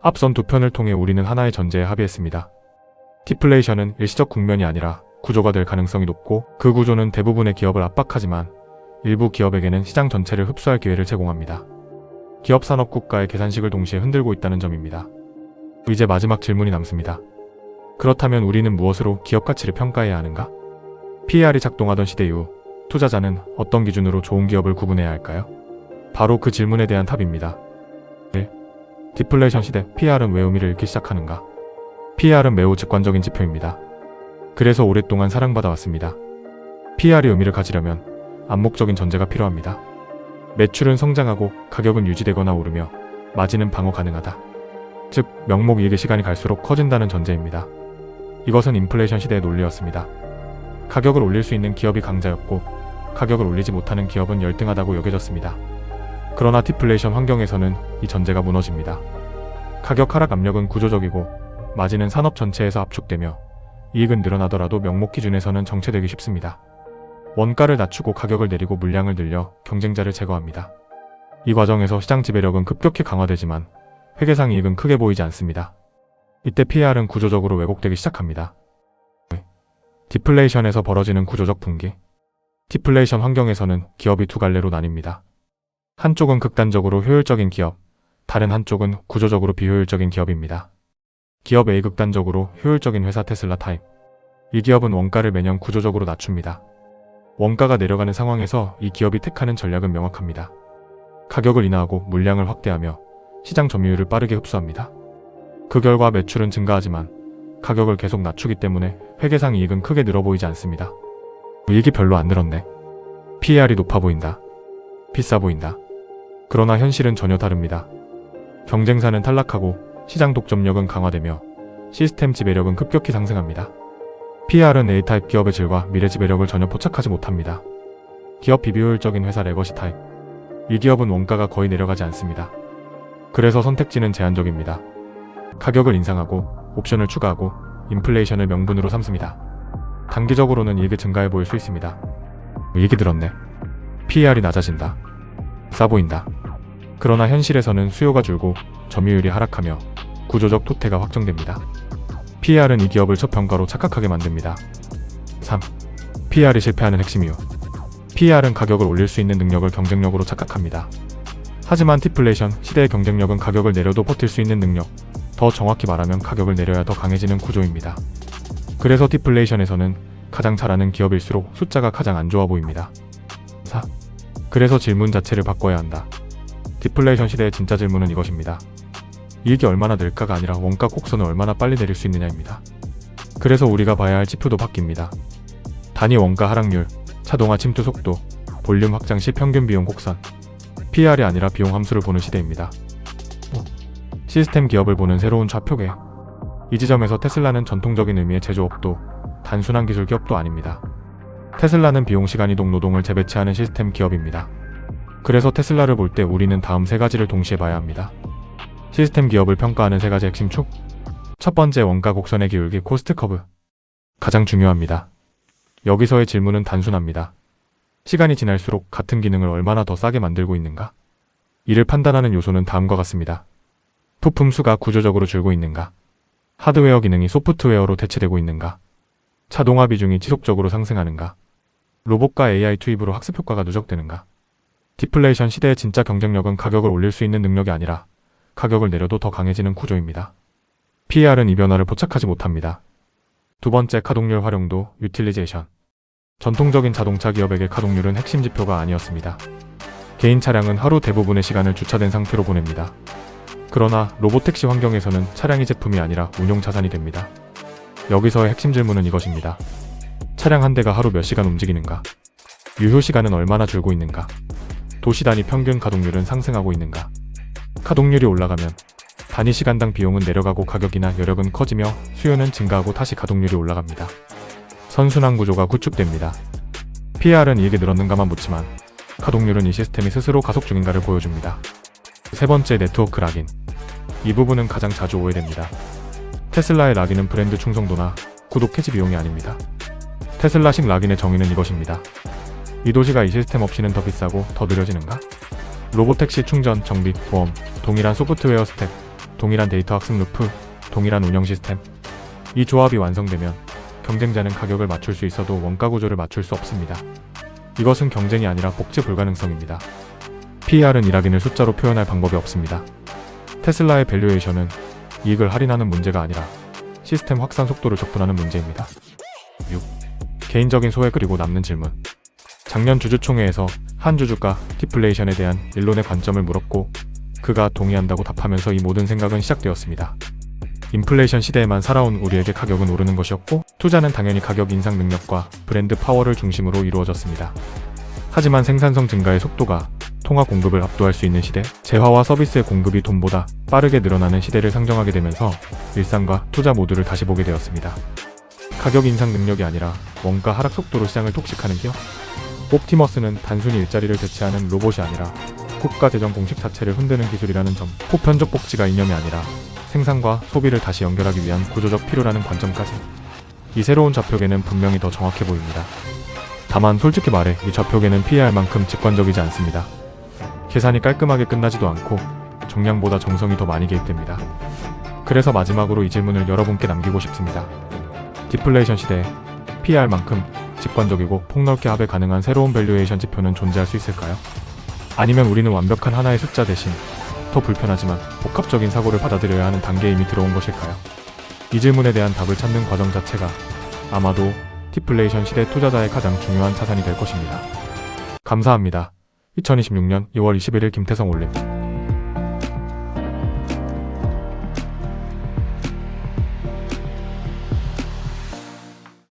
앞선 두 편을 통해 우리는 하나의 전제에 합의했습니다. 디플레이션은 일시적 국면이 아니라 구조가 될 가능성이 높고, 그 구조는 대부분의 기업을 압박하지만 일부 기업에게는 시장 전체를 흡수할 기회를 제공합니다. 기업 산업 국가의 계산식을 동시에 흔들고 있다는 점입니다. 이제 마지막 질문이 남습니다. 그렇다면 우리는 무엇으로 기업 가치를 평가해야 하는가? PER이 작동하던 시대 이후 투자자는 어떤 기준으로 좋은 기업을 구분해야 할까요? 바로 그 질문에 대한 답입니다. 1. 디플레이션 시대 PER은 왜 의미를 잃기 시작하는가? PER은 매우 직관적인 지표입니다. 그래서 오랫동안 사랑받아 왔습니다. PER이 의미를 가지려면 암묵적인 전제가 필요합니다. 매출은 성장하고 가격은 유지되거나 오르며 마진은 방어 가능하다. 즉, 명목이익의 시간이 갈수록 커진다는 전제입니다. 이것은 인플레이션 시대의 논리였습니다. 가격을 올릴 수 있는 기업이 강자였고, 가격을 올리지 못하는 기업은 열등하다고 여겨졌습니다. 그러나 디플레이션 환경에서는 이 전제가 무너집니다. 가격 하락 압력은 구조적이고, 마진은 산업 전체에서 압축되며, 이익은 늘어나더라도 명목 기준에서는 정체되기 쉽습니다. 원가를 낮추고 가격을 내리고 물량을 늘려 경쟁자를 제거합니다. 이 과정에서 시장 지배력은 급격히 강화되지만 회계상 이익은 크게 보이지 않습니다. 이때 PER은 구조적으로 왜곡되기 시작합니다. 디플레이션에서 벌어지는 구조적 붕괴. 디플레이션 환경에서는 기업이 두 갈래로 나뉩니다. 한쪽은 극단적으로 효율적인 기업, 다른 한쪽은 구조적으로 비효율적인 기업입니다. 기업 A 극단적으로 효율적인 회사 테슬라 타입. 이 기업은 원가를 매년 구조적으로 낮춥니다. 원가가 내려가는 상황에서 이 기업이 택하는 전략은 명확합니다. 가격을 인하하고 물량을 확대하며 시장 점유율을 빠르게 흡수합니다. 그 결과 매출은 증가하지만 가격을 계속 낮추기 때문에 회계상 이익은 크게 늘어 보이지 않습니다. 이익이 별로 안 늘었네. PER이 높아 보인다. 비싸 보인다. 그러나 현실은 전혀 다릅니다. 경쟁사는 탈락하고 시장 독점력은 강화되며 시스템 지배력은 급격히 상승합니다. PER은 A타입 기업의 질과 미래 지배력을 전혀 포착하지 못합니다. 기업 비비효율적인 회사 레거시 타입. 이 기업은 원가가 거의 내려가지 않습니다. 그래서 선택지는 제한적입니다. 가격을 인상하고 옵션을 추가하고 인플레이션을 명분으로 삼습니다. 단기적으로는 이익이 증가해 보일 수 있습니다. 이익이 들었네. PER이 낮아진다. 싸 보인다. 그러나 현실에서는 수요가 줄고 점유율이 하락하며 구조적 토태가 확정됩니다. PER은 이 기업을 저평가로 착각하게 만듭니다. 3. PER이 실패하는 핵심 이유. PER은 가격을 올릴 수 있는 능력을 경쟁력으로 착각합니다. 하지만 디플레이션 시대의 경쟁력은 가격을 내려도 버틸 수 있는 능력, 더 정확히 말하면 가격을 내려야 더 강해지는 구조입니다. 그래서 디플레이션에서는 가장 잘하는 기업일수록 숫자가 가장 안 좋아 보입니다. 4. 그래서 질문 자체를 바꿔야 한다. 디플레이션 시대의 진짜 질문은 이것입니다. 이익이 얼마나 늘까가 아니라 원가 곡선을 얼마나 빨리 내릴 수 있느냐입니다. 그래서 우리가 봐야 할 지표도 바뀝니다. 단위 원가 하락률, 자동화 침투 속도, 볼륨 확장 시 평균 비용 곡선. PER이 아니라 비용 함수를 보는 시대입니다. 5. 시스템 기업을 보는 새로운 좌표계. 이 지점에서 테슬라는 전통적인 의미의 제조업도, 단순한 기술 기업도 아닙니다. 테슬라는 비용 시간 이동 노동을 재배치하는 시스템 기업입니다. 그래서 테슬라를 볼 때 우리는 다음 세 가지를 동시에 봐야 합니다. 시스템 기업을 평가하는 세 가지 핵심 축. 첫 번째, 원가 곡선의 기울기 코스트 커브. 가장 중요합니다. 여기서의 질문은 단순합니다. 시간이 지날수록 같은 기능을 얼마나 더 싸게 만들고 있는가? 이를 판단하는 요소는 다음과 같습니다. 부품 수가 구조적으로 줄고 있는가? 하드웨어 기능이 소프트웨어로 대체되고 있는가? 자동화 비중이 지속적으로 상승하는가? 로봇과 AI 투입으로 학습 효과가 누적되는가? 디플레이션 시대의 진짜 경쟁력은 가격을 올릴 수 있는 능력이 아니라 가격을 내려도 더 강해지는 구조입니다. PER은 이 변화를 포착하지 못합니다. 두 번째, 가동률 활용도, 유틸리제이션. 전통적인 자동차 기업에게 가동률은 핵심 지표가 아니었습니다. 개인 차량은 하루 대부분의 시간을 주차된 상태로 보냅니다. 그러나 로보택시 환경에서는 차량이 제품이 아니라 운용 자산이 됩니다. 여기서의 핵심 질문은 이것입니다. 차량 한 대가 하루 몇 시간 움직이는가? 유효 시간은 얼마나 줄고 있는가? 도시 단위 평균 가동률은 상승하고 있는가? 가동률이 올라가면 단위 시간당 비용은 내려가고 가격이나 여력은 커지며 수요는 증가하고 다시 가동률이 올라갑니다. 선순환 구조가 구축됩니다. PER은 이익이 늘었는가만 묻지만 가동률은 이 시스템이 스스로 가속 중인가를 보여줍니다. 세 번째, 네트워크 락인. 이 부분은 가장 자주 오해됩니다. 테슬라의 락인은 브랜드 충성도나 구독 해지 비용이 아닙니다. 테슬라식 락인의 정의는 이것입니다. 이 도시가 이 시스템 없이는 더 비싸고 더 느려지는가? 로보택시 충전, 정비, 보험, 동일한 소프트웨어 스택, 동일한 데이터 학습 루프, 동일한 운영 시스템. 이 조합이 완성되면 경쟁자는 가격을 맞출 수 있어도 원가 구조를 맞출 수 없습니다. 이것은 경쟁이 아니라 복제 불가능성입니다. PER은 일확인을 숫자로 표현할 방법이 없습니다. 테슬라의 밸류에이션은 이익을 할인하는 문제가 아니라 시스템 확산 속도를 적분하는 문제입니다. 6. 개인적인 소회 그리고 남는 질문. 작년 주주총회에서 한 주주가 디플레이션에 대한 일론의 관점을 물었고 그가 동의한다고 답하면서 이 모든 생각은 시작되었습니다. 인플레이션 시대에만 살아온 우리에게 가격은 오르는 것이었고 투자는 당연히 가격 인상 능력과 브랜드 파워를 중심으로 이루어졌습니다. 하지만 생산성 증가의 속도가 통화 공급을 압도할 수 있는 시대, 재화와 서비스의 공급이 돈보다 빠르게 늘어나는 시대를 상정하게 되면서 일상과 투자 모두를 다시 보게 되었습니다. 가격 인상 능력이 아니라 원가 하락 속도로 시장을 독식하는 기업? 옵티머스는 단순히 일자리를 대체하는 로봇이 아니라 국가 재정 공식 자체를 흔드는 기술이라는 점, 보편적 복지가 이념이 아니라 생산과 소비를 다시 연결하기 위한 구조적 필요라는 관점까지. 이 새로운 좌표계는 분명히 더 정확해 보입니다. 다만 솔직히 말해 이 좌표계는 PER만큼 직관적이지 않습니다. 계산이 깔끔하게 끝나지도 않고 정량보다 정성이 더 많이 개입됩니다. 그래서 마지막으로 이 질문을 여러분께 남기고 싶습니다. 디플레이션 시대에 PER만큼 직관적이고 폭넓게 합의 가능한 새로운 밸류에이션 지표는 존재할 수 있을까요? 아니면 우리는 완벽한 하나의 숫자 대신 더 불편하지만 복합적인 사고를 받아들여야 하는 단계에 이미 들어온 것일까요? 이 질문에 대한 답을 찾는 과정 자체가 아마도 디플레이션 시대 투자자의 가장 중요한 자산이 될 것입니다. 감사합니다. 2026년 2월 21일 김태성 올림.